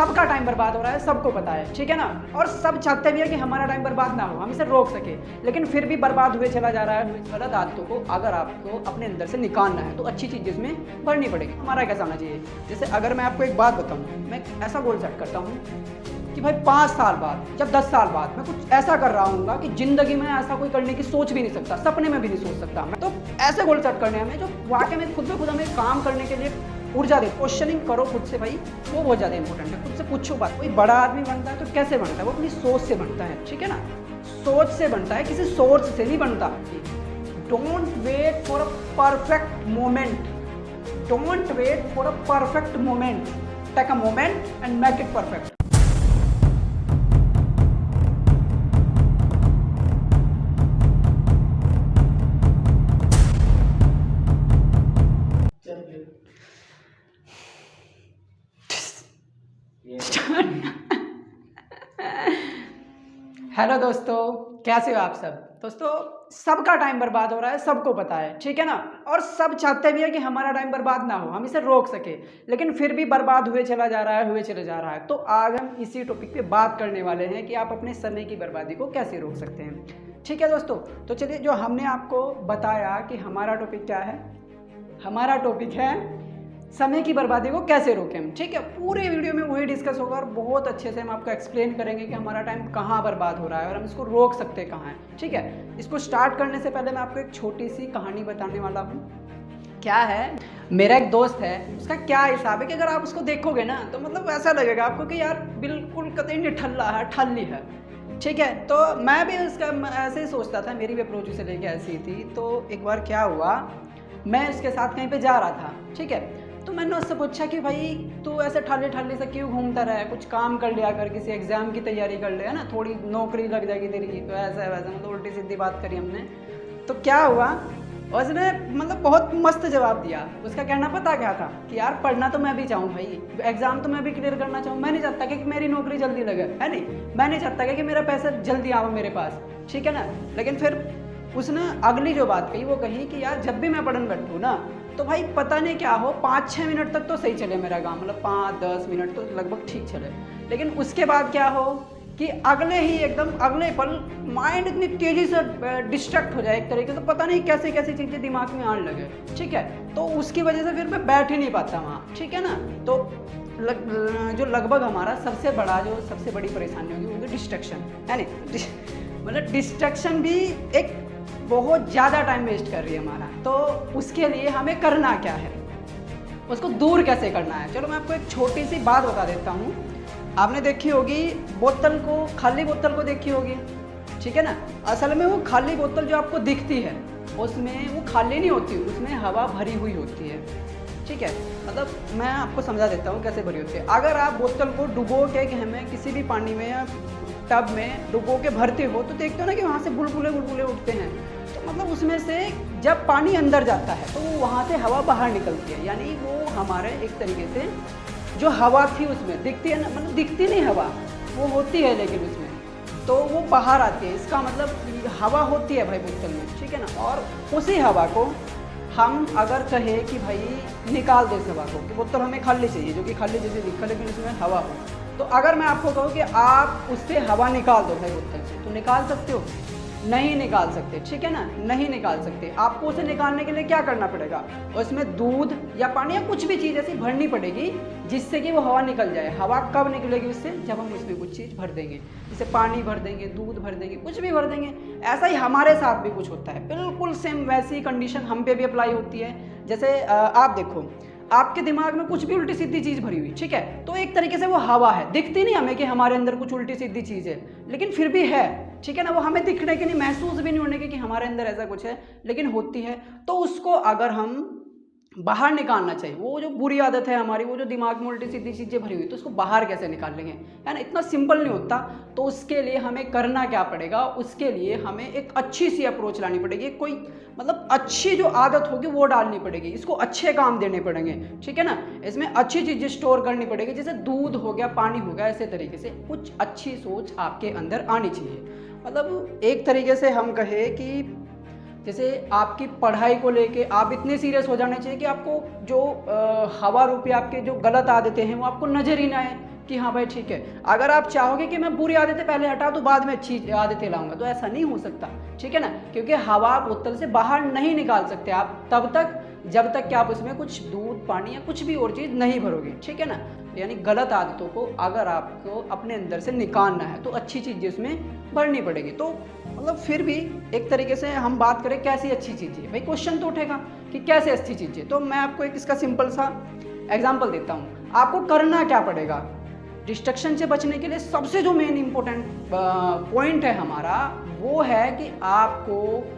सबका टाइम बर्बाद हो रहा है, सबको पता है, ठीक है ना। और सब चाहते भी है कि हमारा टाइम बर्बाद ना हो, हम इसे रोक सके, लेकिन फिर भी बर्बाद हुए चला जा रहा है। गलत आदतों को अगर आपको अपने अंदर से निकालना है तो अच्छी चीज़ इसमें भरनी पड़ेगी। हमारा कैसा होना चाहिए, जैसे अगर मैं आपको एक बात बताऊँ, मैं ऐसा गोल सेट करता हूँ कि भाई 5 साल बाद या 10 साल बाद मैं कुछ ऐसा कर रहा हूँ कि ज़िंदगी में ऐसा कोई करने की सोच भी नहीं सकता, सपने में भी नहीं सोच सकता मैं। तो ऐसे गोल सेट करने हमें जो वाकई में खुद ब खुद हमें काम करने के लिए ऊर्जा दे। क्वेश्चनिंग करो खुद से भाई, वो बहुत ज़्यादा इंपॉर्टेंट है। खुद से पूछो बात, कोई बड़ा आदमी बनता है तो कैसे बनता है, वो अपनी सोच से बनता है, ठीक है ना। सोच से बनता है, किसी सोर्स से नहीं बनता। Don't wait for a perfect moment, don't wait for a perfect moment, take a moment and make it perfect. Hello दोस्तों, कैसे हो आप सब। दोस्तों, सबका टाइम बर्बाद हो रहा है, सबको पता है, ठीक है ना। और सब चाहते भी है कि हमारा टाइम बर्बाद ना हो, हम इसे रोक सके, लेकिन फिर भी बर्बाद हुए चला जा रहा है, हुए चले जा रहा है। तो आज हम इसी टॉपिक पे बात करने वाले हैं कि आप अपने समय की बर्बादी को कैसे रोक सकते हैं, ठीक है दोस्तों। तो चलिए, जो हमने आपको बताया कि हमारा टॉपिक क्या है, हमारा टॉपिक है समय की बर्बादी को कैसे रोकें हम, ठीक है। पूरे वीडियो में वही डिस्कस होगा और बहुत अच्छे से हम आपको एक्सप्लेन करेंगे कि हमारा टाइम कहाँ बर्बाद हो रहा है और हम इसको रोक सकते कहाँ हैं, ठीक है। इसको स्टार्ट करने से पहले मैं आपको एक छोटी सी कहानी बताने वाला हूँ। क्या है, मेरा एक दोस्त है, उसका क्या हिसाब है कि अगर आप उसको देखोगे ना तो मतलब ऐसा लगेगा आपको कि यार बिल्कुल कतई निठल्ला है, ठल्ली है, ठीक है। तो मैं भी उसका ऐसे ही सोचता था, मेरी भी अप्रोच उसे लेके ऐसी थी। तो एक बार क्या हुआ, मैं उसके साथ कहीं पे जा रहा था, ठीक है। तो मैंने उससे पूछा कि भाई तू ऐसे ठाली ठाली से क्यों घूमता रहा है, कुछ काम कर लिया कर, किसी एग्जाम की तैयारी कर ले, है ना, थोड़ी नौकरी लग जाएगी तेरी। तो ऐसा है वैसा, मतलब उल्टी सीधी बात करी हमने। तो क्या हुआ, उसने मतलब बहुत मस्त जवाब दिया। उसका कहना पता क्या था कि यार पढ़ना तो मैं भी चाहूँ भाई, एग्जाम तो मैं भी क्लियर करना चाहूँ, मैं नहीं चाहता कि मेरी नौकरी जल्दी लगे, है नहीं, मैं नहीं चाहता कि मेरा पैसा जल्दी आवे मेरे पास, ठीक है ना। लेकिन फिर उसने अगली जो बात कही वो कही कि यार जब भी मैं पढ़ने बैठूँ ना तो भाई पता नहीं क्या हो, 5-6 मिनट तक तो सही चले मेरा काम, मतलब 5-10 मिनट तो लगभग ठीक चले, लेकिन उसके बाद क्या हो कि अगले ही एकदम अगले पल माइंड इतनी तेज़ी से डिस्ट्रैक्ट हो जाए एक तरीके से, पता नहीं कैसे कैसी चीज़ें दिमाग में आने लगे, ठीक है। तो उसकी वजह से फिर मैं बैठ ही नहीं पाता वहाँ, ठीक है ना। तो जो लगभग हमारा सबसे बड़ी परेशानी होगी वो डिस्ट्रैक्शन, है नहीं। मतलब डिस्ट्रैक्शन भी एक बहुत ज़्यादा टाइम वेस्ट कर रही है हमारा। तो उसके लिए हमें करना क्या है, उसको दूर कैसे करना है। चलो मैं आपको एक छोटी सी बात बता देता हूँ। आपने देखी होगी बोतल को, खाली बोतल को देखी होगी, ठीक है ना। असल में वो खाली बोतल जो आपको दिखती है उसमें वो खाली नहीं होती, उसमें हवा भरी हुई होती है, ठीक है। मतलब मैं आपको समझा देता हूँ कैसे भरी होती है। अगर आप बोतल को डुबो के हमें किसी भी पानी में या टब में डुबो के भरते हो तो देखते हो ना कि वहाँ से बुलबुले बुलबुले उठते हैं। तो मतलब उसमें से जब पानी अंदर जाता है तो वहाँ से हवा बाहर निकलती है, यानी वो हमारे एक तरीके से जो हवा थी उसमें दिखती है ना, मतलब दिखती नहीं हवा, वो होती है लेकिन उसमें तो वो बाहर आती है। इसका मतलब हवा होती है भाई बोतल में, ठीक है ना। और उसी हवा को हम अगर कहें कि भाई निकाल दे इस हवा को, कि बोतल हमें खाली चाहिए जो कि खाली जैसे दिखा लेकिन उसमें हवा हो, तो अगर मैं आपको कहूँ कि आप उससे हवा निकाल दो भाई बोतल से, तो निकाल सकते हो? नहीं निकाल सकते, ठीक है ना, नहीं निकाल सकते। आपको उसे निकालने के लिए क्या करना पड़ेगा, उसमें दूध या पानी या कुछ भी चीज़ ऐसी भरनी पड़ेगी जिससे कि वो हवा निकल जाए। हवा कब निकलेगी उससे, जब हम उसमें कुछ चीज़ भर देंगे, जैसे पानी भर देंगे, दूध भर देंगे, कुछ भी भर देंगे। ऐसा ही हमारे साथ भी कुछ होता है, बिल्कुल सेम वैसी कंडीशन हम पे भी अप्लाई होती है। जैसे आप देखो, आपके दिमाग में कुछ भी उल्टी सीधी चीज़ भरी हुई, ठीक है, तो एक तरीके से वो हवा है, दिखती नहीं हमें कि हमारे अंदर कुछ उल्टी सीधी चीज़ है, लेकिन फिर भी है, ठीक है ना। वो हमें दिखने की नहीं, महसूस भी नहीं होने की कि हमारे अंदर ऐसा कुछ है, लेकिन होती है। तो उसको अगर हम बाहर निकालना चाहिए, वो जो बुरी आदत है हमारी, वो जो दिमाग में उल्टी सीधी चीज़ें भरी हुई, तो उसको बाहर कैसे निकालेंगे, है ना। इतना सिंपल नहीं होता। तो उसके लिए हमें करना क्या पड़ेगा, उसके लिए हमें एक अच्छी सी अप्रोच लानी पड़ेगी, कोई मतलब अच्छी जो आदत होगी वो डालनी पड़ेगी, इसको अच्छे काम देने पड़ेंगे, ठीक है ना। इसमें अच्छी चीज़ें स्टोर करनी पड़ेगी, जैसे दूध हो गया, पानी हो गया, ऐसे तरीके से कुछ अच्छी सोच आपके अंदर आनी चाहिए। मतलब एक तरीके से हम कहें कि जैसे आपकी पढ़ाई को लेके आप इतने सीरियस हो जाने चाहिए कि आपको जो हवा रूपी आपके जो गलत आदतें हैं वो आपको नज़र ही ना आए, कि हाँ भाई ठीक है। अगर आप चाहोगे कि मैं बुरी आदतें पहले हटा दूँ बाद में अच्छी आदतें लाऊंगा, तो ऐसा नहीं हो सकता, ठीक है ना, क्योंकि हवा बोतल से बाहर नहीं निकाल सकते आप तब तक जब तक कि आप उसमें कुछ दूध पानी या कुछ भी और चीज़ नहीं भरोगे, ठीक है ना। यानी गलत आदतों को अगर आपको अपने अंदर से निकालना है तो अच्छी चीज़ें उसमें भरनी पड़ेगी। तो मतलब फिर भी एक तरीके से हम बात करें कैसी अच्छी चीज़ें, भाई क्वेश्चन तो उठेगा कि कैसे अच्छी चीज़ें। तो मैं आपको एक इसका सिंपल सा एग्जाम्पल देता हूँ। आपको करना क्या पड़ेगा डिस्ट्रक्शन से बचने के लिए? सबसे जो मेन इंपॉर्टेंट पॉइंट है हमारा वो है कि आपको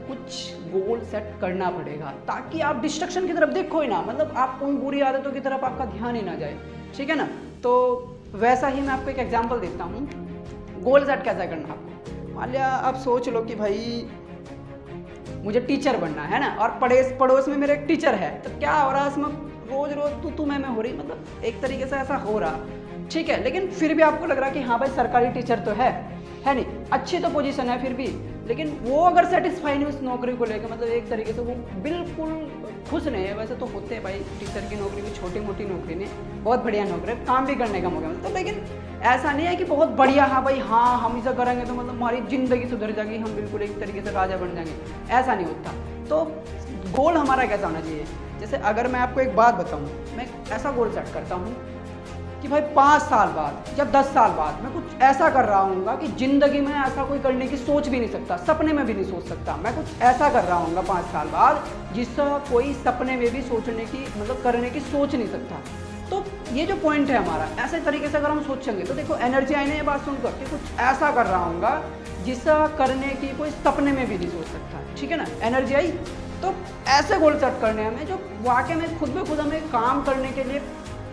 कुछ गोल सेट करना पड़ेगा ताकि आप डिस्ट्रक्शन की तरफ देखो ही ना, मतलब आप उन बुरी आदतों की तरफ आपका ध्यान ही ना जाए, ठीक है ना। तो वैसा ही मैं आपको एक एग्जांपल देता हूँ, गोल सेट कैसा करना आपको। मान लिया आप सोच लो कि भाई मुझे टीचर बनना है ना, और पड़ोस में मेरे एक टीचर है, तो क्या हो रहा है इसमें रोज रोज तू मैं हो रही, मतलब एक तरीके से ऐसा हो रहा, ठीक है। लेकिन फिर भी आपको लग रहा है कि हाँ भाई सरकारी टीचर तो है नहीं, अच्छी तो पोजीशन है फिर भी, लेकिन वो अगर सेटिस्फाई नहीं उस नौकरी को लेकर, मतलब एक तरीके से वो बिल्कुल खुश नहीं है। वैसे तो होते हैं भाई टीचर की नौकरी भी छोटी मोटी नौकरी नहीं, बहुत बढ़िया नौकरी है, काम भी करने का मौका मिलता है, लेकिन ऐसा नहीं है कि बहुत बढ़िया हाँ भाई हाँ हम इसे करेंगे तो मतलब हमारी ज़िंदगी सुधर जाएगी, हम बिल्कुल एक तरीके से राजा बन जाएंगे, ऐसा नहीं होता। तो गोल हमारा कैसा होना चाहिए, जैसे अगर मैं आपको एक बात बताऊँ, मैं ऐसा गोल सेट करता हूँ कि भाई 5 साल बाद या 10 साल बाद मैं कुछ ऐसा कर रहा हूँगा कि ज़िंदगी में ऐसा कोई करने की सोच भी नहीं सकता, सपने में भी नहीं सोच सकता। मैं कुछ ऐसा कर रहा हूँगा 5 साल बाद जिसका कोई सपने में भी सोचने की मतलब करने की सोच नहीं सकता। तो ये जो पॉइंट है हमारा, ऐसे तरीके से अगर हम सोचेंगे तो देखो एनर्जी आई नहीं ये बात सुनकर कि कुछ ऐसा कर रहा हूँगा जिसका करने की कोई सपने में भी नहीं सोच सकता, ठीक है ना। एनर्जी आई, तो ऐसे गोल सेट करने हमें जो वाकई में खुद ब खुद हमें काम करने के लिए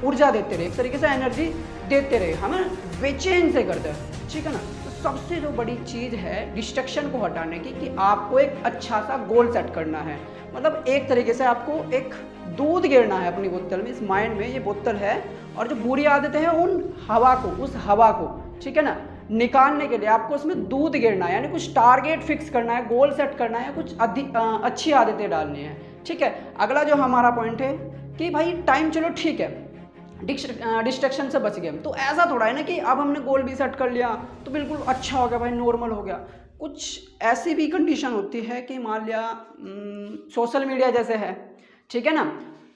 ऊर्जा देते रहे, एक तरीके से एनर्जी देते रहे, हमें बेचैन से कर दे, ठीक है ना। तो सबसे जो बड़ी चीज़ है डिस्ट्रक्शन को हटाने की कि आपको एक अच्छा सा गोल सेट करना है, मतलब एक तरीके से आपको एक दूध गिरना है अपनी बोतल में, इस माइंड में ये बोतल है, और जो बुरी आदतें हैं उन हवा को, उस हवा को, ठीक है ना, निकालने के लिए आपको उसमें दूध गिरना है, यानी कुछ टारगेट फिक्स करना है, गोल सेट करना है, कुछ अच्छी आदतें डालनी है, ठीक है। अगला जो हमारा पॉइंट है कि भाई टाइम चलो ठीक है डिस्ट्रक्शन से बच गए हम, तो ऐसा थोड़ा है ना कि अब हमने गोल भी सेट कर लिया तो बिल्कुल अच्छा हो गया भाई, नॉर्मल हो गया। कुछ ऐसी भी कंडीशन होती है कि मान लिया सोशल मीडिया जैसे है, ठीक है ना,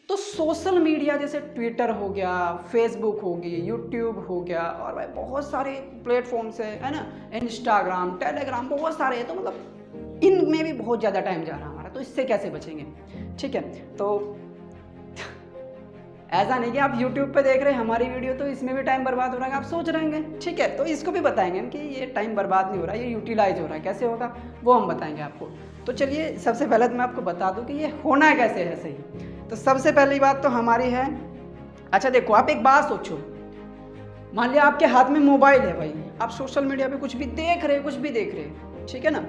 तो सोशल मीडिया जैसे ट्विटर हो गया, फेसबुक होगी, यूट्यूब हो गया, और भाई बहुत सारे प्लेटफॉर्म्स है ना, इंस्टाग्राम, टेलीग्राम, बहुत सारे हैं, तो मतलब इनमें भी बहुत ज़्यादा टाइम जा रहा है हमारा, तो इससे कैसे बचेंगे, ठीक है। तो ऐसा नहीं कि आप YouTube पे देख रहे हैं हमारी वीडियो तो इसमें भी टाइम बर्बाद हो रहा है, आप सोच रहे हैं, ठीक है, तो इसको भी बताएंगे कि ये टाइम बर्बाद नहीं हो रहा है, ये यूटिलाइज हो रहा है, कैसे होगा वो हम बताएंगे आपको। तो चलिए सबसे पहले तो मैं आपको बता दूं कि ये होना कैसे है सही। तो सबसे पहली बात तो हमारी है, अच्छा देखो आप एक बात सोचो, मान लिया आपके हाथ में मोबाइल है भाई, आप सोशल मीडिया पे कुछ भी देख रहे, कुछ भी देख रहे, ठीक है ना,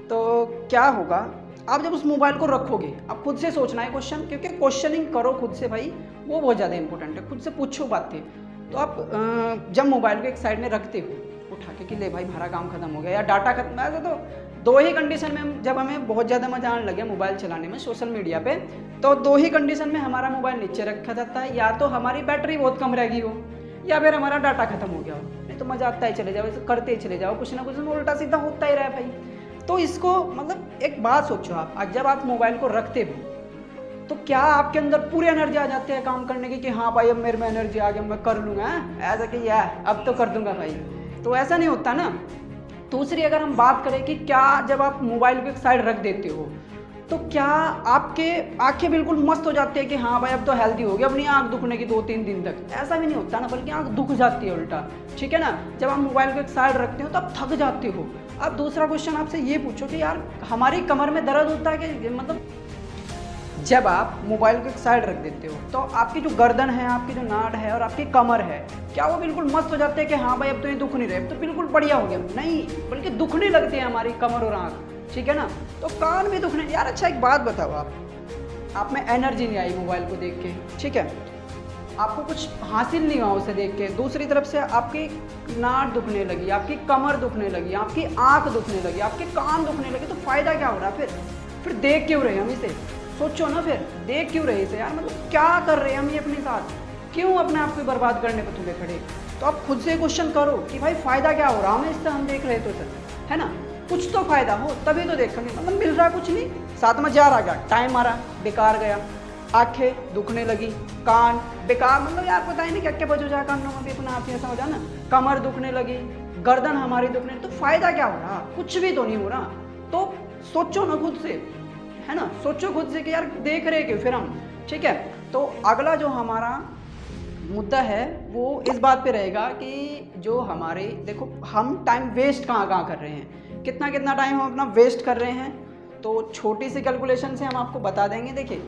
तो क्या होगा आप जब उस मोबाइल को रखोगे, आप खुद से सोचना है क्वेश्चन, क्योंकि क्वेश्चनिंग करो खुद से भाई, वो बहुत ज़्यादा इंपॉर्टेंट है, खुद से पूछो बातें। तो आप जब मोबाइल को एक साइड में रखते हो उठा के कि ले भाई हमारा काम खत्म हो गया या डाटा खत्म, ऐसा तो दो ही कंडीशन में जब हमें बहुत ज़्यादा मजा आने लगे मोबाइल चलाने में सोशल मीडिया पे, तो दो ही कंडीशन में हमारा मोबाइल नीचे रखा जाता है, या तो हमारी बैटरी बहुत कम रह गई हो या फिर हमारा डाटा खत्म हो गया हो, नहीं तो मजा आता ही चले जाओ, ऐसे करते ही चले जाओ, कुछ ना कुछ उल्टा सीधा होता ही रहा भाई। तो इसको मतलब एक बात सोचो आप, जब आप मोबाइल को रखते हो तो क्या आपके अंदर पूरी एनर्जी आ जाती है काम करने की कि हाँ भाई अब मेरे में एनर्जी आ गई, मैं कर लूँगा, ऐसा कि यार अब तो कर दूंगा भाई, तो ऐसा नहीं होता ना। दूसरी अगर हम बात करें कि क्या जब आप मोबाइल को एक साइड रख देते हो तो क्या आपके आंखें बिल्कुल मस्त हो जाती है कि हाँ भाई अब तो हेल्दी हो गया, अपनी आंख दुखने की 2-3 दिन तक, ऐसा भी नहीं होता ना, बल्कि आंख दुख जाती है उल्टा, ठीक है ना। जब आप मोबाइल को एक साइड रखते हो तो आप थक जाते हो। अब दूसरा क्वेश्चन आपसे ये पूछो कि यार हमारी कमर में दर्द होता है कि, मतलब जब आप मोबाइल को एक साइड रख देते हो तो आपकी जो गर्दन है, आपकी जो नाड़ है और आपकी कमर है, क्या वो बिल्कुल मस्त हो जाते हैं कि हाँ भाई अब तो ये दुख नहीं रहे, अब तो बिल्कुल बढ़िया हो गया? नहीं, बल्कि दुखने लगते हैं हमारी कमर और आँख, ठीक है ना। तो कान भी दुखने, यार अच्छा एक बात बताओ, आप में एनर्जी नहीं आई मोबाइल को देख के, ठीक है, आपको कुछ हासिल नहीं हुआ उसे देख के, दूसरी तरफ से आपकी नाड़ दुखने लगी, आपकी कमर दुखने लगी, आपकी आँख दुखने लगी, आपके कान दुखने लगे, तो फ़ायदा क्या हो रहा है फिर देख क्यों रहे हम इसे? सोचो ना, फिर देख क्यों रहे इसे यार, मतलब क्या कर रहे हैं हम ये अपने साथ, क्यों अपने आप को बर्बाद करने पर तुले खड़े? तो आप खुद से क्वेश्चन करो कि भाई फ़ायदा क्या हो रहा हमें इससे, हम देख रहे तो सर, है ना, कुछ तो फ़ायदा हो तभी तो देखेंगे। मतलब मिल रहा कुछ नहीं, साथ में जा रहा क्या, टाइम मारा बेकार गया, आंखें दुखने लगी, कान बेकार, मतलब यार पता ही नहीं क्या क्या बजो जा कानों में भी अपना आप ऐसा हो जाए ना, कमर दुखने लगी, गर्दन हमारी दुखने, तो फ़ायदा क्या हो रहा, कुछ भी तो नहीं हो रहा। तो सोचो ना खुद से, है ना, सोचो खुद से कि यार देख रहे क्यों फिर हम। ठीक है, तो अगला जो हमारा मुद्दा है वो इस बात पे रहेगा कि जो हमारे, देखो हम टाइम वेस्ट कहाँ कहाँ कर रहे हैं, कितना कितना टाइम हम अपना वेस्ट कर रहे हैं। तो छोटी सी कैलकुलेशन से हम आपको बता देंगे। देखिए,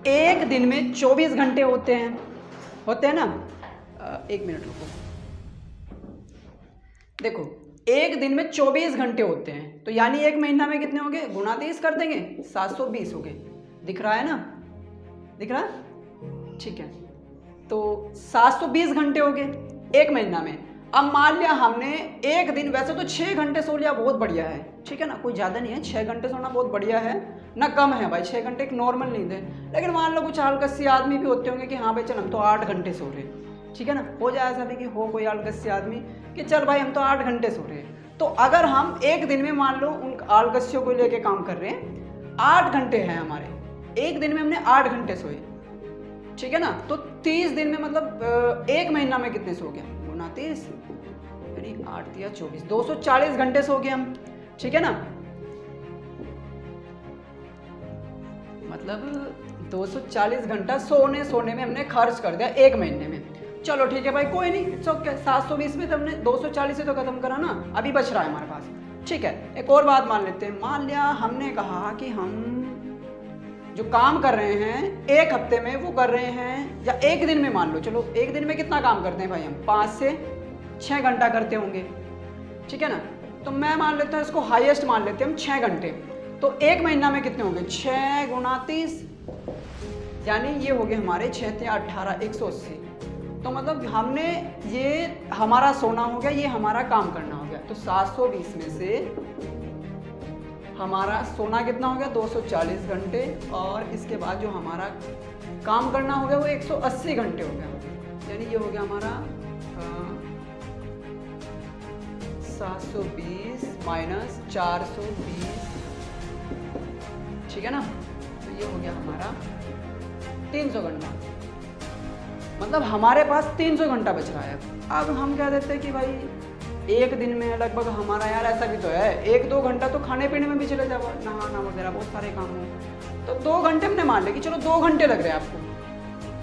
एक दिन में 24 घंटे होते हैं ना। एक मिनट रुको, देखो एक दिन में 24 घंटे होते हैं, तो यानी एक महीना में कितने हो गए, गुणा 30 कर देंगे, 720 हो गए। दिख रहा है ना, दिख रहा है, ठीक है। तो 720 घंटे हो गए एक महीना में। अब मान लिया हमने एक दिन, वैसे तो 6 घंटे सो लिया, बहुत बढ़िया है, ठीक है ना, कोई ज़्यादा नहीं है, 6 घंटे सोना बहुत बढ़िया है ना, कम है भाई, 6 घंटे एक नॉर्मल नींद है। लेकिन मान लो कुछ आलकसी आदमी भी होते होंगे कि हाँ भाई चल हम तो 8 घंटे सो रहे हैं, ठीक है ना, हो जाए ऐसा भी कि हो कोई आलकसी आदमी कि चल भाई हम तो 8 घंटे सो रहे हैं। तो अगर हम एक दिन में मान लो उन आलकसियों को लेके काम कर रहे हैं, 8 घंटे हैं हमारे, एक दिन में हमने 8 घंटे सोए, ठीक है ना, तो 30 दिन में मतलब एक महीना में कितने सो गया, गुना 30 यानी 8 या 24, 240 घंटे सो गए हम, ठीक है ना, मतलब 240 घंटा सोने में हमने खर्च कर दिया एक महीने में। चलो ठीक है भाई, कोई नहीं, सो क्या 720 में तो हमने 240 से तो खत्म करा ना, अभी बच रहा है हमारे पास, ठीक है। एक और बात मान लेते हैं, मान लिया हमने कहा कि हम जो काम कर रहे हैं एक हफ्ते में वो कर रहे हैं, या एक दिन में मान लो, चलो एक दिन में कितना काम करते हैं भाई हम, 5 से 6 घंटा करते होंगे, ठीक है ना, तो मैं मान लेता हूँ इसको हाईएस्ट मान लेते हैं हम 6 घंटे। तो एक महीना में कितने होंगे, 6 गुणा 30, यानी ये हो गए हमारे 6 × 18 180। तो मतलब हमने ये हमारा सोना हो गया, ये हमारा काम करना हो गया। तो 720 में से हमारा सोना कितना हो गया, 240 घंटे, और इसके बाद जो हमारा काम करना हो गया वो 180 घंटे हो गया, यानी ये हो गया हमारा 720 माइनस 420, ठीक है ना, तो ये हो गया हमारा 300 घंटा, मतलब हमारे पास 300 घंटा बच रहा है। अब हम कह देते हैं कि भाई एक दिन में लगभग हमारा, यार ऐसा भी तो है, 1-2 घंटा तो खाने पीने में भी चले जाओ, नहाना वगैरह बहुत सारे काम हो, तो 2 घंटे हमने मान लिया कि चलो 2 घंटे लग रहे हैं आपको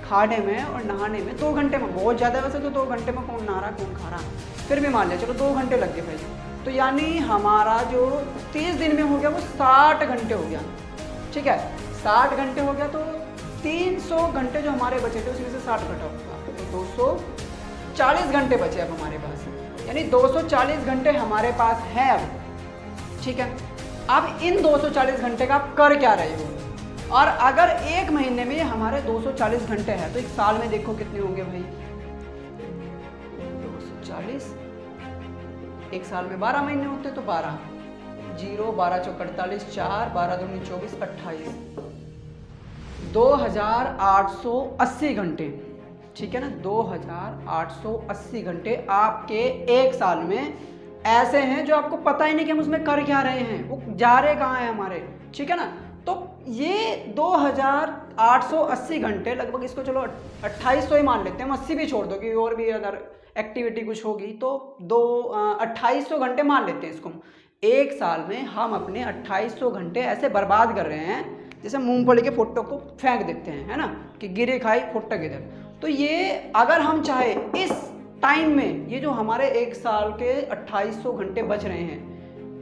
खाने में और नहाने में, 2 घंटे में बहुत ज़्यादा है वैसे तो, 2 घंटे में कौन नहा रहा कौन खा रहा, फिर भी मान लिया चलो 2 घंटे लग गए भाई। तो यानी हमारा जो 30 दिन में हो गया वो 60 घंटे हो गया, ठीक है, 60 घंटे हो गया। तो 300 घंटे जो हमारे बचे थे उसमें से 60 घटा होगा, तो 240 घंटे बचे अब हमारे पास, यानी 240 घंटे हमारे पास हैं अब, ठीक है। अब इन 240 घंटे का आप कर क्या रहे हो, और अगर एक महीने में हमारे 240 घंटे हैं तो एक साल में देखो कितने होंगे भाई, 240, एक साल में 12 महीने होते तो 12, 0 12 चौक 48, 4 12 दूनी 24, 28, 2880 घंटे, ठीक है ना, 2880 घंटे आपके एक साल में ऐसे हैं जो आपको पता ही नहीं कि हम उसमें कर क्या रहे हैं, वो जा रहे कहाँ हैं हमारे, ठीक है ना। तो ये 2880 घंटे लगभग, इसको चलो 2800 ही मान लेते हैं, हम 80 भी छोड़ दो कि और भी अगर एक्टिविटी कुछ होगी, तो 2800 घंटे मान लेते हैं इसको। एक साल में हम अपने 2800 घंटे ऐसे बर्बाद कर रहे हैं जैसे मूंगफली के फुट्टों को फेंक देते हैं, है ना, कि गिरे खाई फुट्टा गिरे। तो ये अगर हम चाहे इस टाइम में, ये जो हमारे एक साल के 2800 घंटे बच रहे हैं,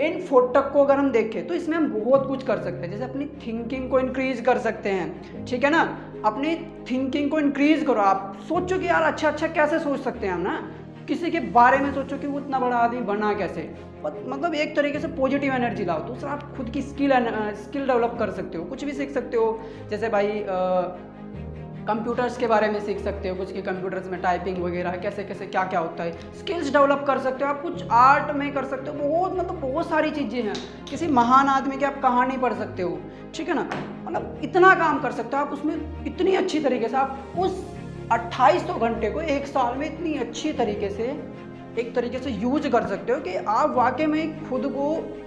इन फुट्टक को अगर हम देखें तो इसमें हम बहुत कुछ कर सकते हैं, जैसे अपनी थिंकिंग को इंक्रीज कर सकते हैं, ठीक है ना, अपनी थिंकिंग को इंक्रीज करो। आप सोचो कि यार अच्छा अच्छा कैसे सोच सकते हैं हम ना, किसी के बारे में सोचो कि वो इतना बड़ा आदमी बना कैसे, मतलब एक तरीके से पॉजिटिव एनर्जी लाओ। दूसरा, आप खुद की स्किल डेवलप कर सकते हो, कुछ भी सीख सकते हो, जैसे भाई कंप्यूटर्स के बारे में सीख सकते हो, कुछ के कंप्यूटर्स में टाइपिंग वगैरह कैसे कैसे क्या क्या होता है, स्किल्स डेवलप कर सकते हो। आप कुछ आर्ट में कर सकते हो, बहुत मतलब बहुत सारी चीज़ें हैं। किसी महान आदमी की आप कहानी पढ़ सकते हो, ठीक है ना, मतलब इतना काम कर सकते हो आप उसमें, इतनी अच्छी तरीके से आप उस 2800 घंटे को एक साल में इतनी अच्छी तरीके से एक तरीके से यूज कर सकते हो कि आप वाकई में खुद को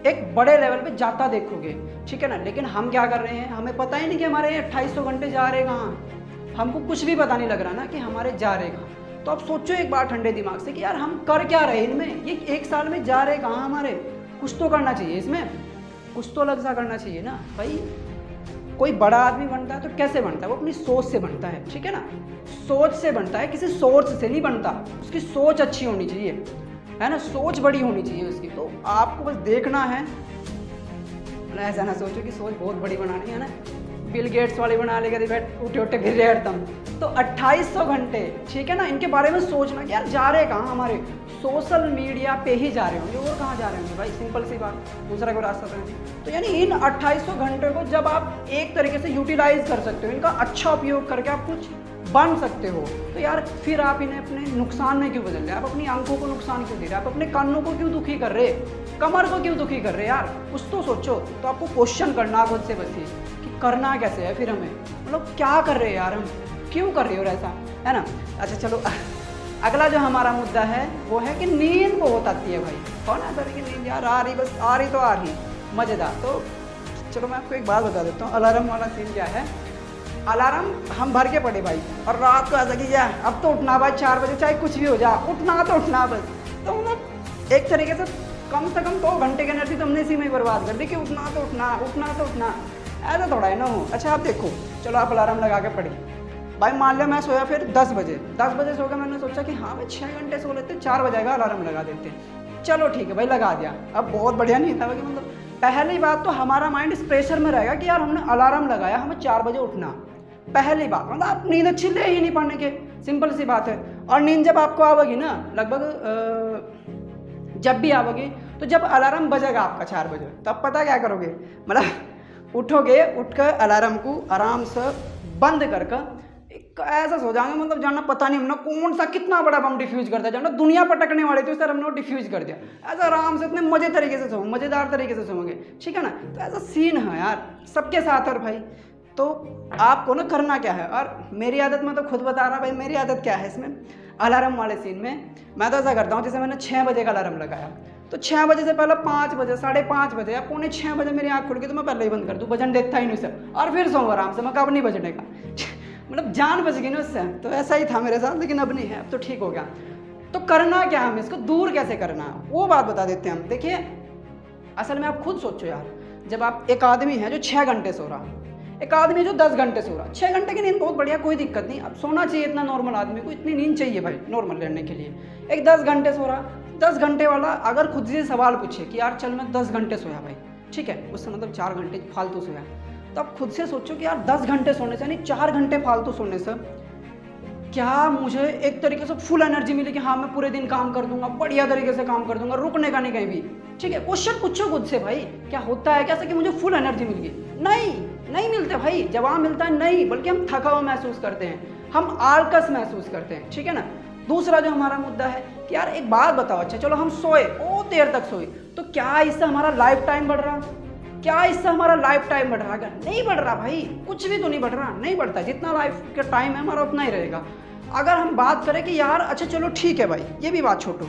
एक बड़े लेवल पे जाता देखोगे, ठीक है ना। लेकिन हम क्या कर रहे हैं, हमें पता ही नहीं कि हमारे 2800 घंटे जा रहे कहाँ, हमको कुछ भी पता नहीं लग रहा ना कि हमारे जा रहे कहाँ। तो आप सोचो एक बार ठंडे दिमाग से कि यार हम कर क्या रहे इनमें, ये एक साल में जा रहे कहाँ हमारे, कुछ तो करना चाहिए इसमें, कुछ तो अलग सा करना चाहिए ना भाई। कोई बड़ा आदमी बनता है तो कैसे बनता है, वो अपनी सोच से बनता है, ठीक है ना। सोच से बनता है, किसी सोर्स से नहीं बनता। उसकी सोच अच्छी होनी चाहिए, है ना, सोच बड़ी होनी चाहिए उसकी। तो आपको बस देखना है, ऐसा ना सोचो कि सोच बहुत बड़ी बनानी है ना, बिल गेट्स वाली बना लेगा, बैठ उठे उठे फिर रहे हरदम। तो 2800 घंटे, ठीक है ना, इनके बारे में सोचना कि यार जा रहे कहाँ हमारे, सोशल मीडिया पे ही जा रहे होंगे, और कहाँ जा रहे होंगे भाई, सिंपल सी बात, दूसरा कोई रास्ता तो नहीं। तो यानी इन 2800 घंटे को जब आप एक तरीके से यूटिलाइज कर सकते हो, इनका अच्छा उपयोग करके आप कुछ बन सकते हो, तो यार फिर आप इन्हें अपने नुकसान में क्यों बदल रहे, आप अपनी आंखों को नुकसान क्यों दे रहे, आप अपने कानों को क्यों दुखी कर रहे, कमर को क्यों दुखी कर रहे यार, कुछ तो सोचो। तो आपको क्वेश्चन करना खुद से बस कि करना कैसे है फिर हमें, मतलब क्या कर रहे हैं यार हम, क्यों कर रहे हो ऐसा, है ना। अच्छा चलो अगला जो हमारा मुद्दा है वो है कि नींद बहुत आती है भाई, कौन ऐसा नहीं कि नींद यार आ रही, बस आ रही तो आ रही, मज़ेदार। तो चलो मैं आपको एक बात बता देता हूँ, अलार्म वाला सीन क्या है। अलार्म हम भर के पड़े भाई, और रात को ऐसा कि यार अब तो उठना भाई 4 बजे, चाहे कुछ भी हो जा, उठना तो उठना बस। तो मतलब एक तरीके से कम 2 घंटे की एनर्जी तो हमने इसी में बर्बाद कर दी कि उठना तो उठना, उठना तो उठना, ऐसा थोड़ा है ना हो। अच्छा आप देखो, चलो आप अलार्म लगा के पढ़ी भाई, मान लिया मैं सोया फिर 10 बजे सो गया, मैंने सोचा कि हाँ भाई 6 घंटे सो लेते, 4 बजे का अलार्म लगा देते, चलो ठीक है भाई लगा दिया। अब बहुत बढ़िया नहीं था कि मतलब पहली बात तो हमारा माइंड इस प्रेशर में रहेगा कि यार हमने अलार्म लगाया, हमें 4 बजे उठना, पहली बात मतलब आप नींद अच्छी ले ही नहीं पाने के, सिंपल सी बात है। और नींद जब आपको आवेगी ना, लगभग जब भी आवेगी, तो जब अलार्म बजेगा आपका 4 बजे, तब पता क्या करोगे, मतलब उठोगे, उठकर अलार्म को आराम से बंद करके ऐसा सो जाएंगे, मतलब जाना पता नहीं हमने कौन सा कितना बड़ा बम डिफ्यूज कर दिया, जाना दुनिया पटकने वाले थे सर, हमने वो डिफ्यूज कर दिया। ऐसा आराम से इतने मज़ेदार तरीके से सोएंगे, ठीक है ना। तो ऐसा सीन है यार सबके साथ। और भाई तो आपको ना करना क्या है, और मेरी आदत मैं तो खुद बता रहा भाई, मेरी आदत क्या है इसमें, अलार्म वाले सीन में मैं तो ऐसा करता हूँ, जैसे मैंने 6 बजे का अलार्म लगाया, तो 6 बजे से पहले 5 बजे, 5:30 बजे या 5:45 बजे मेरी आँख खुल गई तो मैं पहले ही बंद कर दूँ, बजन देता ही नहीं सर, और फिर सोऊं आराम से, मैं कब नहीं बजने का मतलब जान बच गई ना उससे। तो ऐसा ही था मेरे साथ, लेकिन अब नहीं है, अब तो ठीक हो गया। तो करना क्या, हमें इसको दूर कैसे करना है वो बात बता देते हैं हम। देखिए असल में आप खुद सोचो यार, जब आप एक आदमी है जो 6 घंटे सो रहा, एक आदमी जो 10 घंटे सो रहा, 6 घंटे की नींद बहुत बढ़िया, कोई दिक्कत नहीं, अब सोना चाहिए, इतना नॉर्मल आदमी को इतनी नींद चाहिए भाई नॉर्मल रहने के लिए। एक 10 घंटे सो रहा, 10 घंटे वाला अगर खुद से सवाल पूछे कि यार चल मैं 10 घंटे सोया भाई, ठीक है, उससे मतलब 4 घंटे फालतू सोया, तो आप खुद से सोचो कि यार 10 घंटे सोने से, यानी 4 घंटे फालतू सोने से क्या मुझे एक तरीके से फुल एनर्जी मिली कि हाँ मैं पूरे दिन काम कर दूंगा, बढ़िया तरीके से काम कर दूंगा, रुकने का नहीं कहीं भी, ठीक है। क्वेश्चन पूछो खुद से भाई, क्या होता है कैसे कि मुझे फुल एनर्जी मिल गई, नहीं मिलते भाई, जवाब मिलता है नहीं, बल्कि हम थका हुआ महसूस करते हैं, हम आलकस महसूस करते हैं, ठीक है ना। दूसरा जो हमारा मुद्दा है कि यार एक बात बताओ, अच्छा चलो हम सोए, बहुत देर तक सोए, तो क्या इससे हमारा लाइफ टाइम बढ़ रहा, क्या इससे हमारा लाइफ टाइम बढ़ रहा, नहीं बढ़ रहा भाई, कुछ भी तो नहीं बढ़ रहा, नहीं बढ़ता, जितना लाइफ का टाइम है हमारा उतना ही रहेगा। अगर हम बात करें कि यार अच्छा चलो ठीक है भाई, ये भी बात छोड़ो,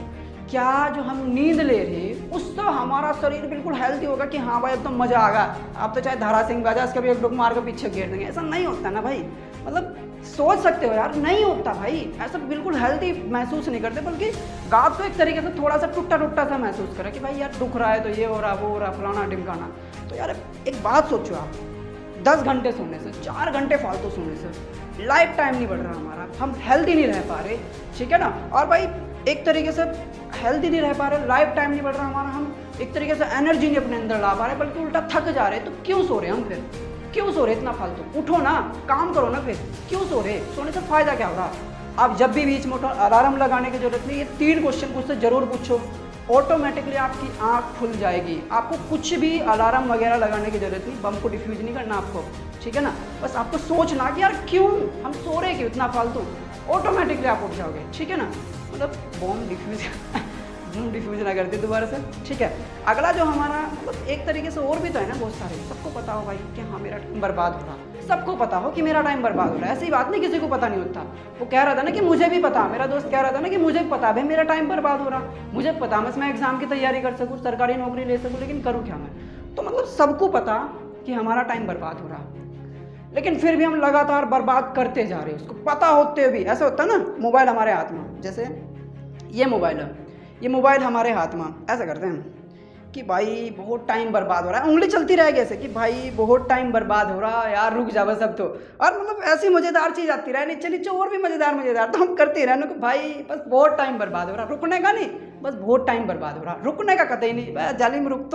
क्या जो हम नींद ले रहे हैं उससे हमारा शरीर बिल्कुल हेल्दी होगा कि हाँ भाई अब तो मज़ा आ गया, आप तो चाहे धारा सिंह बाजा इसका भी एक डुक मार के पीछे घेर देंगे, ऐसा नहीं होता ना भाई। मतलब सोच सकते हो यार, नहीं होता भाई, ऐसा बिल्कुल हेल्दी महसूस नहीं करते, बल्कि गात तो एक तरीके से थोड़ा सा टूटा सा महसूस करे कि भाई यार दुख रहा है तो ये हो रहा वो हो रहा फलाना ढिमकाना। तो यार एक बात सोचो आप, 10 घंटे सोने से, 4 घंटे फालतू सोने से लाइफ टाइम नहीं बढ़ रहा हमारा, हम हेल्दी नहीं रह पा रहे, ठीक है ना। और भाई एक तरीके से हेल्दी नहीं रह पा रहे, लाइफ टाइम नहीं बढ़ रहा हमारा, हम एक तरीके से एनर्जी नहीं अपने अंदर ला पा रहे, बल्कि उल्टा थक जा रहे। तो क्यों सो रहे हम फिर, क्यों सो रहे इतना फालतू, उठो ना, काम करो ना, फिर क्यों सो रहे, सोने से फ़ायदा क्या हो रहा। आप जब भी बीच में उठो, अलार्म लगाने की जरूरत नहीं, ये 3 क्वेश्चन खुद से ज़रूर पूछो, ऑटोमेटिकली आपकी आँख खुल जाएगी, आपको कुछ भी अलार्म वगैरह लगाने की जरूरत नहीं, बम को डिफ्यूज नहीं करना आपको, ठीक है ना। बस आपको सोचना कि यार क्यों हम सो रहे, क्यों इतना फालतू, ऑटोमेटिकली आप उठ जाओगे, ठीक है ना। मतलब बम डिफ्यूज डिफ्यूज ना करते दोबारा से। ठीक है, अगला जो हमारा मतलब एक तरीके से और भी तो है ना बहुत सारे, सबको पता हो भाई कि हाँ मेरा टाइम बर्बाद हो रहा, सबको पता हो कि मेरा टाइम बर्बाद हो रहा है, ऐसी बात नहीं किसी को पता नहीं होता। वो कह रहा था ना कि मुझे भी पता, मेरा दोस्त कह रहा था ना कि मुझे पता भाई मेरा टाइम बर्बाद हो रहा, मुझे पता बस मैं एग्जाम की तैयारी कर सकूँ, सरकारी नौकरी ले सकूँ, लेकिन करूँ क्या मैं। तो मतलब सबको पता कि हमारा टाइम बर्बाद हो रहा, लेकिन फिर भी हम लगातार बर्बाद करते जा रहे हैं उसको पता होते हुए भी। ऐसा होता है ना, मोबाइल हमारे हाथ में, जैसे ये मोबाइल है, ये मोबाइल हमारे हाथ में, ऐसा करते हैं कि भाई बहुत टाइम बर्बाद हो रहा है, उंगली चलती रहेगी ऐसे कि भाई बहुत टाइम बर्बाद हो रहा है यार, रुक जा बस अब तो। और मतलब ऐसी मज़ेदार चीज़ आती रहे नीचे नीचे और भी मज़ेदार, तो हम करते रहने को भाई बस बहुत टाइम बर्बाद हो रहा, रुकने का नहीं, बस बहुत टाइम बर्बाद हो रहा, रुकने का कतई नहीं, बस जालिम रुक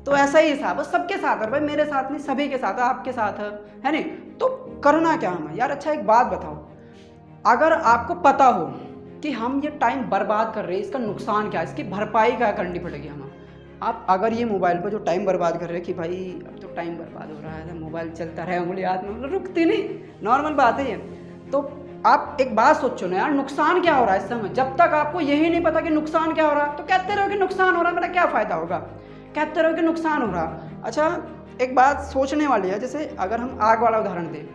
तो ऐसा ही था बस सबके साथ है भाई, मेरे साथ नहीं सभी के साथ है, आपके साथ है नहीं। तो करना क्या हमें यार, अच्छा एक बात बताओ, अगर आपको पता हो कि हम ये टाइम बर्बाद कर रहे हैं, इसका नुकसान क्या है, इसकी भरपाई क्या करनी पड़ेगी हमें। आप अगर ये मोबाइल पर जो टाइम बर्बाद कर रहे हैं कि भाई अब तो टाइम बर्बाद हो रहा है, मोबाइल चलता रहे उंगली हाथ में, मतलब रुकती नहीं, नॉर्मल बात है ये। तो आप एक बात सोचो ना यार, नुकसान क्या हो रहा है इस समय, जब तक आपको यही नहीं पता कि नुकसान क्या हो रहा है तो कहते रहो कि नुकसान हो रहा है, मेरा क्या फ़ायदा होगा, कहते रहो कि नुकसान हो रहा। अच्छा एक बात सोचने वाली है, जैसे अगर हम आग वाला उदाहरण दें,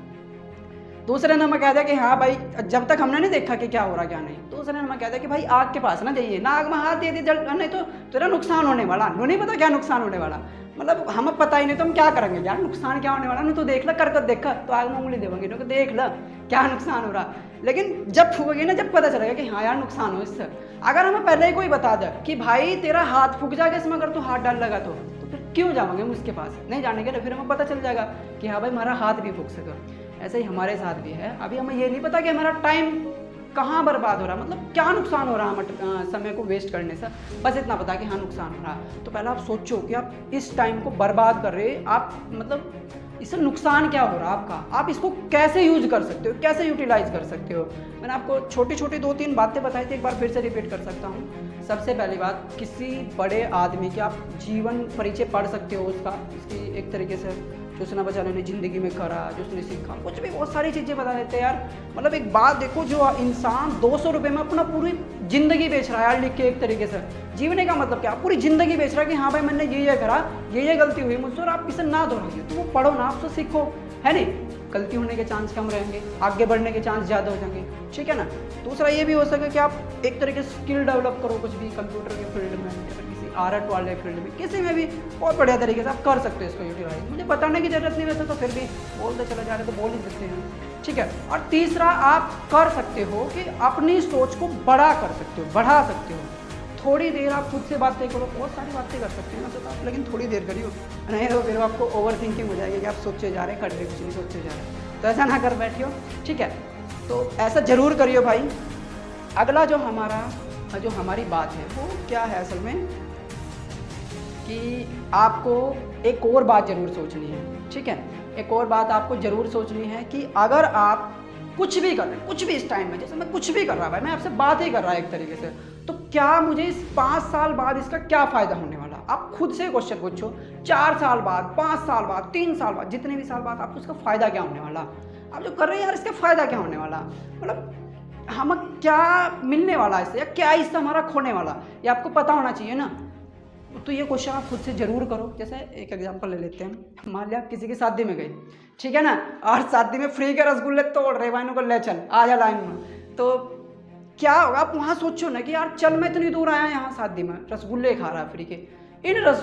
दूसरे ने हमें कह दिया कि हाँ भाई, जब तक हमने नहीं देखा कि क्या हो रहा क्या नहीं, दूसरे ने हमें कह दिया कि भाई आग के पास ना जाइए, ना आग में हाथ दे दिए जल नहीं तो तेरा नुकसान होने वाला, नहीं पता क्या नुकसान होने वाला, मतलब हमें पता ही नहीं तो हम क्या करेंगे यार, नुकसान क्या होने वाला नहीं तो देख ला, कर देखा तो आग में उंगली देंगे तो देख ला क्या नुकसान हो रहा। लेकिन जब फूकेगी ना, जब पता चलेगा कि हाँ यार नुकसान हो इससे, अगर हमें पहले ही कोई बता दे कि भाई तेरा हाथ फूक जाएगा इसमें अगर तू हाथ डाल लगा तो फिर क्यों जाएंगे हम उसके पास, नहीं जाने के, फिर हमें पता चल जाएगा कि हाँ भाई हमारा हाथ भी फूक सका। ऐसे ही हमारे साथ भी है, अभी हमें ये नहीं पता कि हमारा टाइम कहाँ बर्बाद हो रहा, मतलब क्या नुकसान हो रहा है हमें समय को वेस्ट करने से, बस इतना पता कि हाँ नुकसान हो रहा है। तो पहले आप सोचो कि आप इस टाइम को बर्बाद कर रहे, आप मतलब इससे नुकसान क्या हो रहा है आपका, आप इसको कैसे यूज कर सकते हो, कैसे यूटिलाइज कर सकते हो। मैंने आपको छोटी छोटी 2-3 बातें बताई थी, एक बार फिर से रिपीट कर सकता हूँ। सबसे पहली बात, किसी बड़े आदमी की आप जीवन परिचय पढ़ सकते हो, उसका उसकी एक तरीके से जो उसने बेचारे ने ज़िंदगी में करा, जो उसने सीखा, कुछ भी बहुत सारी चीज़ें बता देते हैं यार। मतलब एक बात देखो, जो इंसान 200 रुपये में अपना पूरी ज़िंदगी बेच रहा है यार, लिख के एक तरीके से, जीवने का मतलब क्या, पूरी ज़िंदगी बेच रहा है कि हाँ भाई मैंने ये करा, ये गलती हुई मुझसे, और आप इसे ना दोहराइए, तो वो पढ़ो ना, आपसे सीखो, है नहीं, गलती होने के चांस कम रहेंगे, आगे बढ़ने के चांस ज़्यादा हो जाएंगे, ठीक है ना। दूसरा ये भी हो सके कि आप एक तरीके से स्किल डेवलप करो, कुछ भी कंप्यूटर के फील्ड में या फिर किसी आर्ट वाले फील्ड में, किसी में भी बहुत बढ़िया तरीके से आप कर सकते हो इसको यूटिलाइज। मुझे बताने की ज़रूरत नहीं वैसे, तो फिर भी बोलते चले जा रहे तो बोल ही सकते हैं, ठीक है। और तीसरा आप कर सकते हो कि अपनी सोच को बड़ा कर सकते हो, बढ़ा सकते हो। थोड़ी देर आप खुद से बातें करो, बहुत सारी बातें कर सकते हो तो आप, लेकिन थोड़ी देर करियो, नहीं तो फिर आपको ओवर थिंकिंग हो जाएगी कि आप सोचे जा रहे हैं, कर रहे कुछ नहीं सोचे जा रहे, तो ऐसा ना कर बैठियो, ठीक है। तो ऐसा ज़रूर करियो भाई। अगला जो हमारी बात है वो क्या है असल में, कि आपको एक और बात ज़रूर सोचनी है, ठीक है। एक और बात आपको ज़रूर सोचनी है कि अगर आप कुछ भी कर रहे हैं, कुछ भी इस टाइम में, जैसे मैं कुछ भी कर रहा भाई, मैं आपसे बात ही कर रहा है एक तरीके से, तो क्या मुझे इस 5 साल बाद इसका क्या फ़ायदा होने वाला। आप खुद से क्वेश्चन पूछो, 4 साल बाद, 5 साल बाद, 3 साल बाद, जितने भी साल बाद आपको इसका फ़ायदा क्या होने वाला, आप जो कर रहे हैं यार इसका फ़ायदा क्या होने वाला, मतलब हमें क्या मिलने वाला इससे, या क्या इससे हमारा खोने वाला, ये आपको पता होना चाहिए ना। तो ये क्वेश्चन आप खुद से ज़रूर करो। जैसे एक एग्जांपल ले लेते हैं, मान लिया आप किसी की शादी में गए, ठीक है ना, और शादी में फ्री के रसगुल्ले तोड़ रहे, भाई को ले चल आ जा लाइन में, तो क्या होगा, आप वहाँ सोचो ना कि यार चल मैं इतनी दूर आया यहाँ शादी में, रसगुल्ले खा रहा है फ्री के,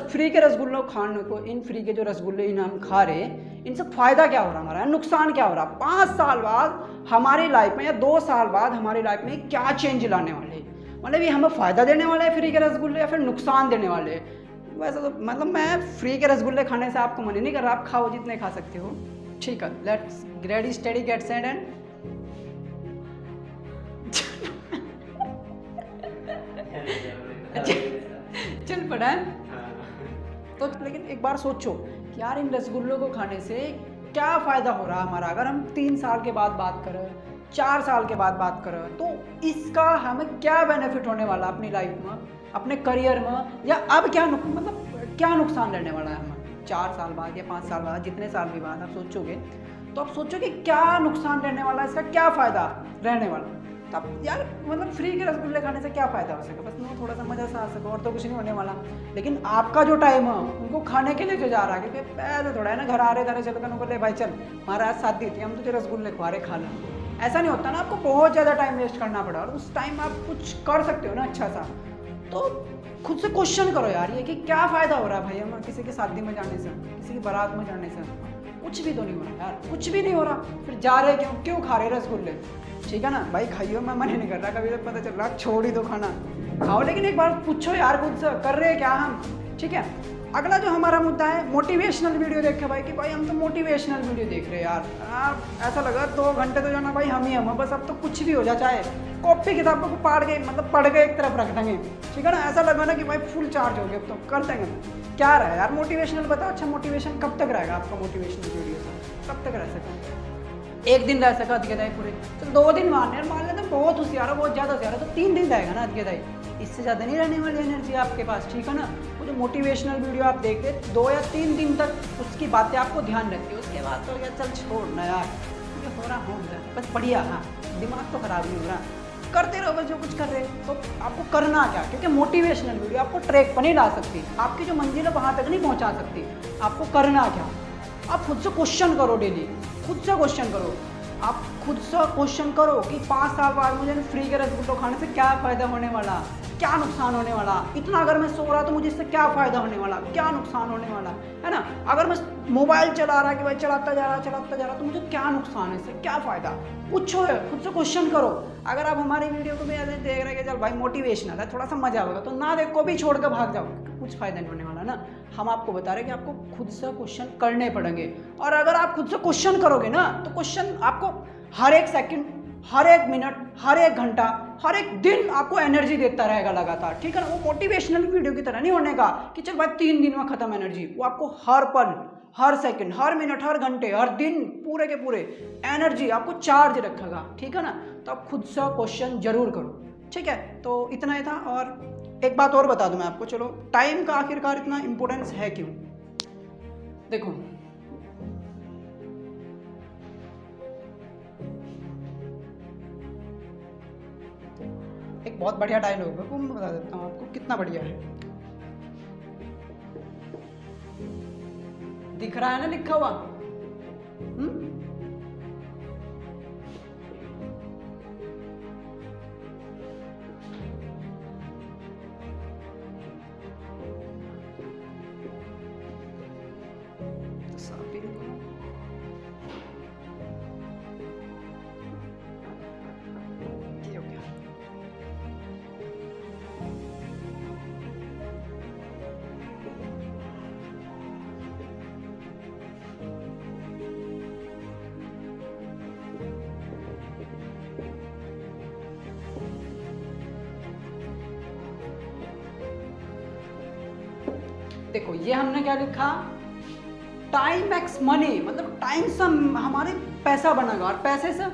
फ्री के रसगुल्लों खाने को, इन फ्री के जो रसगुल्ले इन हम खा रहे, इनसे फ़ायदा क्या हो रहा हमारा, नुकसान क्या हो रहा, 5 साल बाद हमारी लाइफ में या 2 साल बाद हमारी लाइफ में क्या चेंज लाने वाले, मतलब ये हमें फ़ायदा देने वाले हैं फ्री के रसगुल्ले या फिर नुकसान देने वाले हैं। वैसे तो मतलब मैं फ्री के रसगुल्ले खाने से आपको मना नहीं कर रहा, आप खाओ जितने खा सकते हो, ठीक है। Let's ready steady get set and चल पड़ा है तो, लेकिन एक बार सोचो कि यार इन रसगुल्लों को खाने से क्या फ़ायदा हो रहा है हमारा। अगर हम 3 साल के बाद बात करें, 4 साल के बाद बात करें, तो इसका हमें क्या बेनिफिट होने वाला अपनी लाइफ में, अपने करियर में, या अब क्या मतलब क्या नुकसान रहने वाला है हमें 4 साल बाद या 5 साल बाद, जितने साल भी बाद आप सोचोगे, तो आप सोचो कि क्या नुकसान रहने वाला है, इसका क्या फ़ायदा रहने वाला। तब यार मतलब फ्री के रसगुल्ले खाने से क्या फ़ायदा हो सके, बस उनको थोड़ा सा मज़ा सा आ सके, और तो कुछ नहीं होने वाला। लेकिन आपका जो टाइम है उनको खाने के लिए जो जा रहा है, क्योंकि पैसे थोड़ा है ना, घर आ रहे धारे चल कर बोले भाई चल हमारा आज शादी थी, हम तुझे रसगुल्ले खवा रहे, खा लो। ऐसा नहीं होता ना, आपको बहुत ज़्यादा टाइम वेस्ट करना पड़ा, और उस टाइम आप कुछ कर सकते हो ना अच्छा सा, तो खुद से क्वेश्चन करो यार ये कि क्या फ़ायदा हो रहा है भाई हम किसी की शादी में जाने से, किसी की बारात में जाने से, कुछ भी तो नहीं हो रहा यार, कुछ भी नहीं हो रहा, फिर जा रहे क्यों, क्यों खा रहे रसगुल्ले? ठीक है ना भाई, खाइयो, मैं मना नहीं कर रहा, कभी तक पता चल रहा छोड़ ही दो खाना, खाओ, लेकिन एक बार पूछो यार खुद से कर रहे हैं क्या हम। ठीक है, अगला जो हमारा मुद्दा है मोटिवेशनल वीडियो देख के भाई, कि भाई हम तो मोटिवेशनल वीडियो देख रहे हैं यार, ऐसा लगा 2 घंटे तो जाना भाई हम ही हम, बस अब तो कुछ भी हो जाए, चाहे कॉपी किताबों को पढ़ गए, मतलब पढ़ गए एक तरफ रख देंगे। ठीक है ना, ऐसा लगा ना कि भाई फुल चार्ज हो गया, अब तो कर देंगे। क्या रहा है यार मोटिवेशनल, बताओ। अच्छा मोटिवेशन कब तक रहेगा आपका मोटिवेशनल वीडियो का, कब तक रह सका? एक दिन रह सका अधिकदाई पूरे, तो 2 दिन मान लेते बहुत होशियार है, बहुत ज़्यादा होशियार है, तो 3 दिन रहेगा ना अधिकदाई, इससे ज़्यादा नहीं रहने वाली एनर्जी आपके पास। ठीक है ना, वो जो मोटिवेशनल वीडियो आप देखते 2 या 3 दिन तक उसकी बातें आपको ध्यान रखती है, उसके बाद तो क्या चल छोड़ ना यार, ये हो रहा हो जाए बस बढ़िया, हाँ दिमाग तो ख़राब नहीं हो रहा, करते रहो बस जो कुछ कर रहे हो। तो आपको करना क्या, क्योंकि मोटिवेशनल वीडियो आपको ट्रैक पर नहीं ला सकती, आपकी जो मंजिल है वहाँ तक नहीं पहुँचा सकती। आपको करना क्या, आप खुद से क्वेश्चन करो, डेली खुद से क्वेश्चन करो, आप खुद से क्वेश्चन करो कि 5 साल बाद मुझे फ्री के रसगुल्ले खाने से क्या फ़ायदा होने वाला, क्या नुकसान होने वाला, इतना अगर मैं सो रहा तो मुझे इससे क्या फ़ायदा होने वाला, क्या नुकसान होने वाला है ना। अगर मैं मोबाइल चला रहा कि भाई चलाता जा रहा तो मुझे क्या नुकसान है, इससे क्या फ़ायदा, पूछो है खुद से क्वेश्चन करो। अगर आप हमारी वीडियो को भी ऐसे देख रहे हैं कि चल भाई मोटिवेशनल है, थोड़ा सा मजा होगा, तो ना देखो भी छोड़ कर भाग जाओ, कुछ फ़ायदा नहीं होने वाला ना। हम आपको बता रहे हैं कि आपको खुद से क्वेश्चन करने पड़ेंगे, और अगर आप खुद से क्वेश्चन करोगे ना तो क्वेश्चन आपको हर एक सेकंड, हर एक मिनट, हर एक घंटा, हर एक दिन आपको एनर्जी देता रहेगा लगातार। ठीक है ना, वो मोटिवेशनल वीडियो की तरह नहीं होने का कि चल भाई 3 दिन में खत्म एनर्जी, वो आपको हर पल, हर सेकंड, हर मिनट, हर घंटे, हर दिन पूरे के पूरे एनर्जी आपको चार्ज रखेगा। ठीक है ना, तो आप खुद से क्वेश्चन जरूर करो। ठीक है, तो इतना ही था। और एक बात और बता दूं मैं आपको, चलो टाइम का आखिरकार इतना इंपॉर्टेंस है क्यों। देखो एक बहुत बढ़िया डायलॉग है, वो मैं बता देता हूँ आपको कितना बढ़िया है। दिख रहा है ना लिखा हुआ, देखो ये हमने क्या लिखा, टाइम मैक्स मनी, मतलब टाइम से हमारे पैसा बनेगा, और पैसे से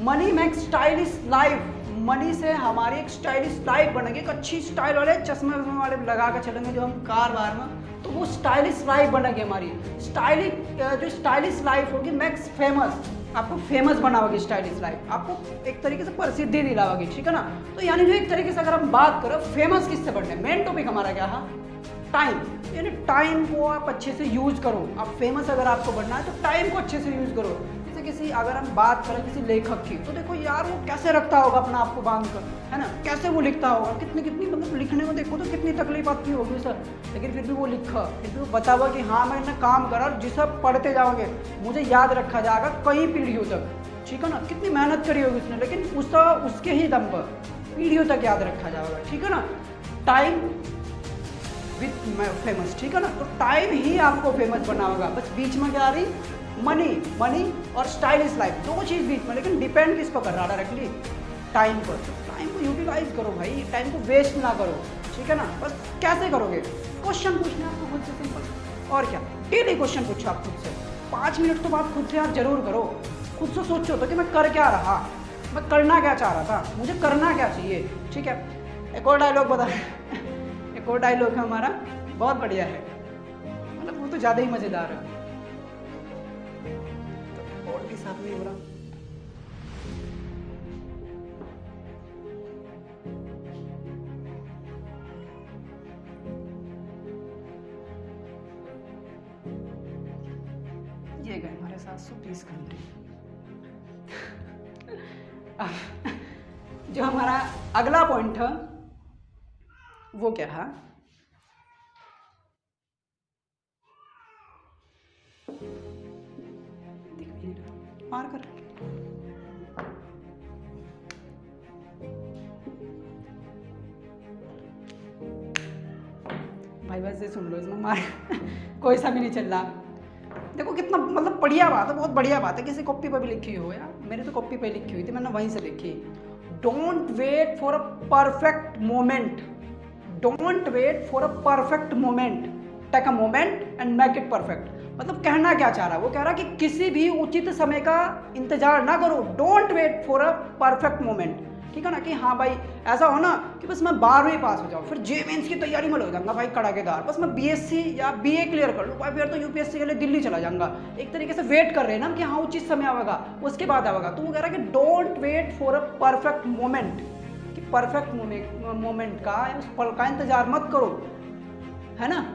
money max stylish life, money से हमारी एक स्टाइलिश लाइफ बनेगी, एक अच्छी स्टाइल वाले चश्मे वाले लगा कर चलेंगे जो हम कार बार में, तो वो स्टाइलिश लाइफ बनेगी हमारी। जो स्टाइलिश लाइफ होगी मैक्स फेमस, आपको फेमस बनाओगी स्टाइलिश लाइफ, आपको एक तरीके से प्रसिद्धि दिलाओगी। ठीक है ना, तो यानी जो एक तरीके से अगर हम बात करें फेमस किससे बनने, मेन टॉपिक हमारा क्या है, टाइम, यानी टाइम को आप अच्छे से यूज करो। आप फेमस अगर आपको बनना है तो टाइम को अच्छे से यूज करो। जैसे किसी, अगर हम बात करें किसी लेखक की, तो देखो यार वो कैसे रखता होगा अपना आपको बांध कर, है ना, कैसे वो लिखता होगा, कितनी कितनी मतलब लिखने में देखो तो कितनी तकलीफ आती होगी सर, लेकिन फिर भी वो लिखा, फिर भी वो बतावा कि हाँ मैंने काम करा, और जिसे पढ़ते जाओगे मुझे याद रखा जाएगा कई पीढ़ियों तक। ठीक है ना, कितनी मेहनत करी होगी उसने, लेकिन उसके ही दम पर पीढ़ियों तक याद रखा जाएगा। ठीक है ना, टाइम विथ फेमस। ठीक है ना, तो टाइम ही आपको फेमस बनाएगा, बस बीच में क्या आ रही, मनी और स्टाइलिश लाइफ, दो चीज़ बीच में, लेकिन डिपेंड किस पर कर रहा है डायरेक्टली, टाइम पर। तो टाइम को यूटिलाइज करो भाई, टाइम को वेस्ट ना करो। ठीक है ना, बस कैसे करोगे, क्वेश्चन पूछना आपको खुद से, सिंपल, और क्या, डेली क्वेश्चन पूछो आप खुद से, 5 मिनट तो आप खुद से आप जरूर करो, खुद से सोचो तो कि मैं कर क्या रहा, मैं करना क्या चाह रहा था, मुझे करना क्या चाहिए। ठीक है, एक और डायलॉग बता एक और डायलॉग है हमारा, बहुत बढ़िया है, मतलब वो तो ज़्यादा ही मज़ेदार है, तो और भी साथ में हो रहा, 720 घंटे। अब जो हमारा अगला पॉइंट है वो क्या है? मार कर भाई वैसे सुन लो, इसमें मार कोई सा भी नहीं चल रहा। देखो कितना मतलब बढ़िया बात है, बहुत बढ़िया बात है। किसी कॉपी पर भी लिखी हो यार, मेरे तो कॉपी पे लिखी हुई थी, मैंने वहीं से लिखी। Don't wait for a perfect moment, don't wait for a perfect moment, take a moment and make it perfect. मतलब कहना क्या चाह रहा है? वो कह रहा है कि किसी भी उचित समय का इंतजार ना करो, don't wait for a perfect moment. ठीक है ना, कि हाँ भाई ऐसा हो ना कि बस मैं 12वीं पास हो जाऊँ, फिर जे मेंस की तैयारी में लग जाऊंगा भाई कड़ाकेदार, बस मैं बीएससी या बीए क्लियर कर लूँ भाई, फिर तो यूपीएससी के लिए दिल्ली चला जाऊंगा। एक तरीके से वेट कर रहे हैं ना कि हाँ उचित समय आएगा, उसके बाद आएगा। तो वो कह रहा है कि don't wait for a perfect moment, कि परफेक्ट मोमेंट का, उस पल का इंतजार मत करो, है ना।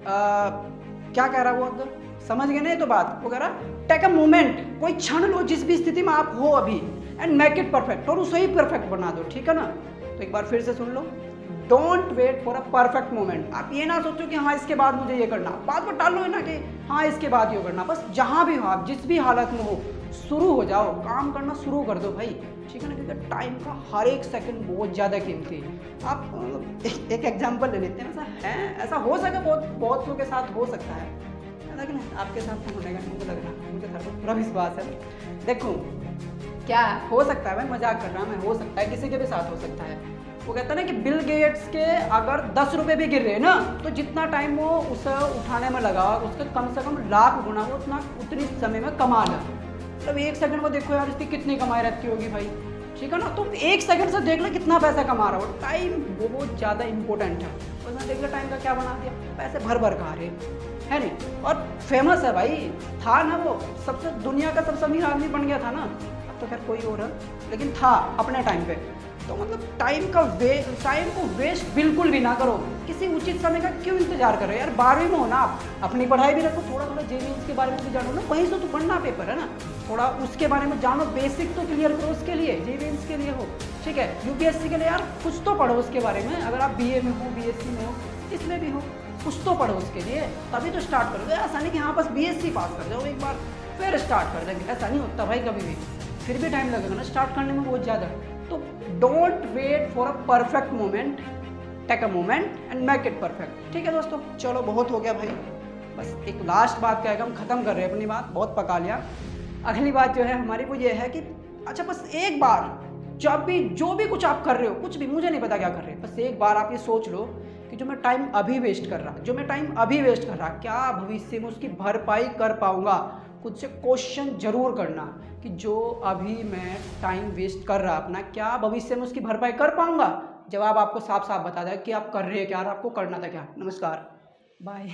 क्या कह रहा है वो? अगर समझ गए ना ये तो बात, वो कह रहा टेक अ मोमेंट, कोई क्षण लो जिस भी स्थिति में आप हो अभी, एंड मेक इट परफेक्ट, और उसे ही परफेक्ट बना दो। ठीक है ना, तो एक बार फिर से सुन लो, don't wait for a perfect moment. आप ये ना सोचो कि हाँ इसके बाद मुझे ये करना, बात को टालो ना कि हाँ इसके बाद ये करना। बस जहाँ भी हो आप, जिस भी हालत में हो, शुरू हो जाओ, काम करना शुरू कर दो भाई। ठीक है ना, क्योंकि टाइम का हर एक सेकंड बहुत ज़्यादा कीमती है। आप एक एग्जांपल ले लेते हैं, ऐसा है, ऐसा हो सके, बहुत लोगों के साथ हो सकता है, लेकिन आपके साथ तो होने का मुझे लग रहा है, मुझे पूरा विश्वास है। देखो क्या हो सकता है भाई, मजाक कर रहा मैं, हो सकता है किसी के भी साथ हो सकता है। वो कहता है ना कि बिल गेट्स के अगर 10 रुपये भी गिर रहे हैं ना, तो जितना टाइम वो उसे उठाने में लगा, उसके कम से कम लाख गुना वो उतनी समय में कमा ला। मतलब एक सेकंड में देखो यार इसकी कितनी कमाई रहती होगी भाई। ठीक है ना, तो एक सेकंड से देख ले कितना पैसा कमा रहा हो। टाइम बहुत ज़्यादा इंपॉर्टेंट है। उसने देख ले टाइम का क्या बना दिया, पैसे भर भर खा रहे है नहीं। और फेमस है भाई, था ना वो सबसे, दुनिया का सबसे अमीर आदमी बन गया था ना, अब तो खैर कोई और है, लेकिन था अपने टाइम पे। तो मतलब टाइम को वेस्ट बिल्कुल भी ना करो। किसी उचित समय का क्यों इंतजार कर रहे हो यार? 12वीं में हो ना आप, अपनी पढ़ाई भी रखो, थोड़ा थोड़ा जेईई के बारे में भी जानो ना, वहीं से तो पढ़ना पेपर है ना, थोड़ा उसके बारे में जानो, बेसिक तो क्लियर करो उसके लिए, जेईई के लिए हो। ठीक है, यूपीएससी के लिए यार कुछ तो पढ़ो उसके बारे में। अगर आप बीए में हो, बीएससी में हो, इसमें भी हो, कुछ तो पढ़ो उसके लिए, तभी तो स्टार्ट करोगे। ऐसा नहीं कि हाँ बस बीएससी पास कर जाओ एक बार फिर स्टार्ट कर देंगे, ऐसा नहीं होता भाई कभी भी, फिर भी टाइम लगेगा ना स्टार्ट करने में बहुत ज़्यादा। तो don't wait for a perfect moment, take a moment and make it perfect. ठीक है दोस्तों, चलो बहुत हो गया भाई, बस एक लास्ट बात कहेगा, हम ख़त्म कर रहे हैं अपनी बात, बहुत पका लिया। अगली बात जो है हमारी वो ये है कि अच्छा बस एक बार जब भी जो भी कुछ आप कर रहे हो, कुछ भी, मुझे नहीं पता क्या कर रहे हैं, बस एक बार आप ये सोच लो कि जो मैं टाइम अभी वेस्ट कर रहा, क्या भविष्य में उसकी भरपाई कर पाऊंगा। खुद से क्वेश्चन जरूर करना कि जो अभी मैं टाइम वेस्ट कर रहा अपना, क्या भविष्य में उसकी भरपाई कर पाऊंगा। जवाब आपको साफ साफ बता देगा कि आप कर रहे हैं क्या और आपको करना था क्या। नमस्कार, बाय।